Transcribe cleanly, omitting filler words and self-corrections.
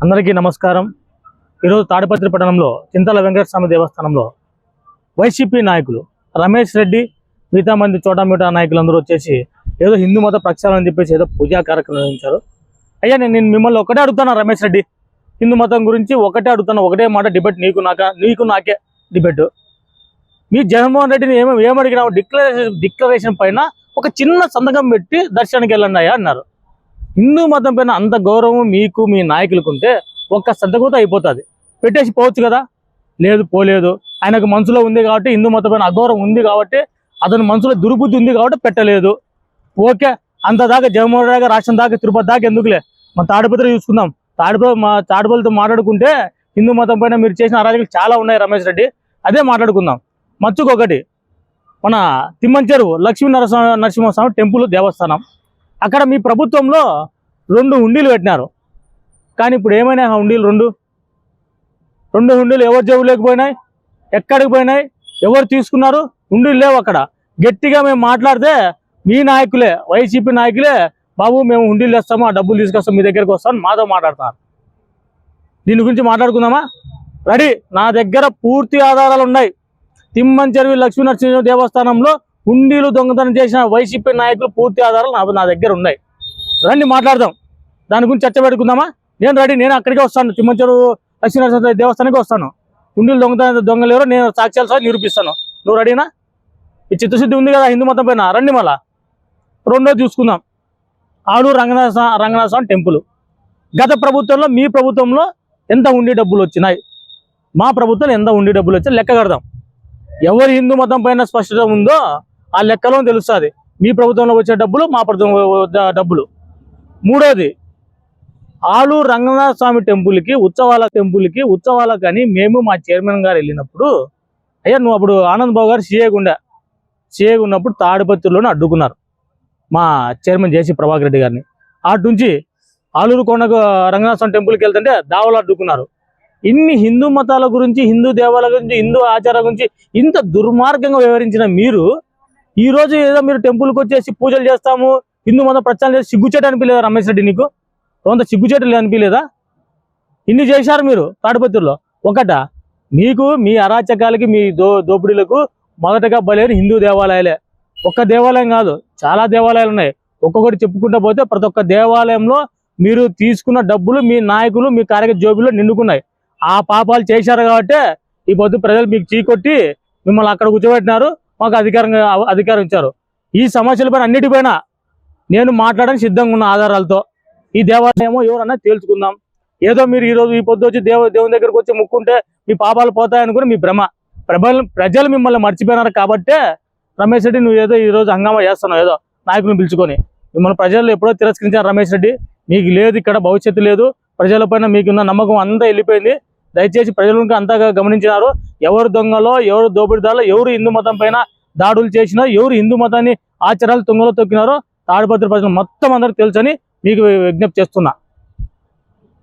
అందరికీ నమస్కారం। ఈరోజు తాడిపత్రి పట్టణంలో చింతల వెంకట స్వామి దేవస్థానంలో వైసీపీ నాయకులు రమేష్ రెడ్డి మిగతా మంది చోటామిటా నాయకులందరూ వచ్చేసి ఏదో హిందూ మత ప్రక్షాళన అని చెప్పేసి ఏదో పూజా కార్యక్రమం నిర్వహించారు। అయ్యా నేను మిమ్మల్ని ఒకటే అడుగుతాను రమేష్ రెడ్డి, హిందూ మతం గురించి ఒకటే అడుగుతాను, ఒకటే మాట డిబేట్ నీకు నాకే డిబేట్। మీ జగన్మోహన్ రెడ్డిని ఏమడిగినా డిక్లరేషన్ పైన ఒక చిన్న సంతకం పెట్టి దర్శనానికి వెళ్ళండి అయ్యా అన్నారు। హిందూ మతం పైన అంత గౌరవం మీకు మీ నాయకులకు ఉంటే ఒక్క సంతకంతో అయిపోతుంది, పెట్టేసి పోవచ్చు కదా। లేదు, పోలేదు। ఆయనకు మనసులో ఉంది కాబట్టి, హిందూ మతం పైన అగౌరవం ఉంది కాబట్టి, అతని మనసులో దుర్బుద్ధి ఉంది కాబట్టి పెట్టలేదు। ఓకే, అంత దాకా జగన్మోహన్ రెడ్డి రాష్ట్రం దాకా తిరుపతి దాకా ఎందుకులే, మన తాడిపత్రి చూసుకుందాం। తాడిపత్రితో మాట్లాడుకుంటే హిందూ మతం పైన మీరు చేసిన అరాజకాలు చాలా ఉన్నాయి రమేష్ రెడ్డి, అదే మాట్లాడుకుందాం। మచ్చుకొకటి మన తిమ్మంచెరువు లక్ష్మీ నరసింహస్వామి టెంపుల్ దేవస్థానం, అక్కడ మీ ప్రభుత్వంలో 2 హుండీలు పెట్టినారు। కానీ ఇప్పుడు ఏమైనా హుండీలు రెండు హుండీలు ఎవరు జేబులేకపోయినాయి, ఎక్కడికి పోయినాయి, ఎవరు తీసుకున్నారు? హుండీలు లేవు అక్కడ। గట్టిగా మేము మాట్లాడితే మీ నాయకులే, వైసీపీ నాయకులే, బాబు మేము హుండీలు వేస్తాము, ఆ డబ్బులు తీసుకొస్తాం, మీ దగ్గరికి వస్తామని మాతో మాట్లాడుతున్నారు। దీని గురించి మాట్లాడుకుందామా? రెడీ, నా దగ్గర పూర్తి ఆధారాలు ఉన్నాయి। తిమ్మంచెరువు లక్ష్మీ నరసింహ దేవస్థానంలో హుండీలు దొంగతనం చేసిన వైసీపీ నాయకులు పూర్తి ఆధారాలు నా దగ్గర ఉన్నాయి। రండి మాట్లాడదాం, దాని గురించి చర్చ పెట్టుకుందామా? నేను రెడీ, నేను అక్కడికే వస్తాను, తిమ్మంచెరువు లక్ష్మీ నరసింహ దేవస్థానానికి వస్తాను। హుండీలు దొంగలేరో నేను సాక్ష్యాలు సహా నిరూపిస్తాను। నువ్వు రెడీనా? ఈ చిత్తశుద్ధి ఉంది కదా హిందూ మతం పైన? రండి మళ్ళా రెండోది చూసుకుందాం। ఆలూరు రంగనాథ స్వామి టెంపుల్, గత ప్రభుత్వంలో మీ ప్రభుత్వంలో ఎంత హుండీ డబ్బులు వచ్చినాయి, మా ప్రభుత్వంలో ఎంత హుండీ డబ్బులు వచ్చాయి లెక్క కడదాం। ఎవరి హిందూ మతం పైన స్పష్టత ఉందో ఆ లెక్కలో తెలుస్తుంది, మీ ప్రభుత్వంలో వచ్చే డబ్బులు, మా ప్రభుత్వం డబ్బులు। మూడోది, ఆలూరు రంగనాథ స్వామి టెంపుల్కి ఉత్సవాలకు కానీ మేము మా చైర్మన్ గారు వెళ్ళినప్పుడు, అయ్యా నువ్వు అప్పుడు ఆనంద్ బాబు గారు సీఏగా ఉన్నప్పుడు తాడిపత్రిలోనే అడ్డుకున్నారు మా చైర్మన్ జేసీ ప్రభాకర్ రెడ్డి గారిని। అటు నుంచి ఆలూరు కొండకు రంగనాథ స్వామి టెంపుల్కి వెళ్తుంటే దావలు అడ్డుకున్నారు। ఇన్ని హిందూ మతాల గురించి, హిందూ దేవాలయాల గురించి, హిందూ ఆచారాల గురించి ఇంత దుర్మార్గంగా వివరించిన మీరు ఈరోజు ఏదో మీరు టెంపుల్కి వచ్చేసి పూజలు చేస్తాము, హిందూ మతం ప్రచారం చేసి సిగ్గుచేట అనిపించలేదా రమేష్ రెడ్డి? నీకు కొంత సిగ్గుచేటలు అనిపించలేదా? ఇన్ని చేశారు మీరు తాడిపత్రిలో। మీకు మీ అరాచకాలకి, మీ దోపిడీలకు మొదటగా బలేని హిందూ దేవాలయాలే। ఒక్క దేవాలయం కాదు, చాలా దేవాలయాలు ఉన్నాయి। ఒక్కొక్కటి చెప్పుకుంటూ పోతే ప్రతి ఒక్క దేవాలయంలో మీరు తీసుకున్న డబ్బులు మీ నాయకులు, మీ కార్యకర్త జోబుల్లో నిండుకున్నాయి। ఆ పాపాలు చేశారు కాబట్టి ఈ పొద్దు ప్రజలు మీకు చీకొట్టి మిమ్మల్ని అక్కడ కూర్చోబెట్టినారు, మాకు అధికారం ఇచ్చారు। ఈ సమస్యలపైన అన్నిటిపైన నేను మాట్లాడడానికి సిద్ధంగా ఉన్న ఆధారాలతో, ఈ దేవాలయమో ఎవరన్నా తేల్చుకుందాం। ఏదో మీరు ఈరోజు ఈ పొద్దు వచ్చి దేవుని దగ్గరకు వచ్చి ముక్కుంటే మీ పాపాలు పోతాయనుకుని మీ భ్రమ। ప్రజలు మిమ్మల్ని మర్చిపోయినారు కాబట్టే రమేష్ రెడ్డి నువ్వు ఏదో ఈరోజు హంగామా చేస్తున్నావు, ఏదో నాయకులను పిలుచుకొని। మిమ్మల్ని ప్రజలు ఎప్పుడో తిరస్కరించారు రమేష్ రెడ్డి, మీకు లేదు ఇక్కడ భవిష్యత్తు లేదు, ప్రజలపైన మీకున్న నమ్మకం అంతా వెళ్ళిపోయింది। దయచేసి ప్రజలకు అంతగా గమనించినారు, ఎవరు దొంగలో, ఎవరు దోపిడీదారులో, ఎవరు హిందూ మతం పైన దాడులు చేసినా, ఎవరు హిందూ మతాన్ని ఆచారాలు తుంగలో తొక్కినారో తాడిపత్రి ప్రజలు మొత్తం అందరికి తెలుసని మీకు విజ్ఞప్తి చేస్తున్నా।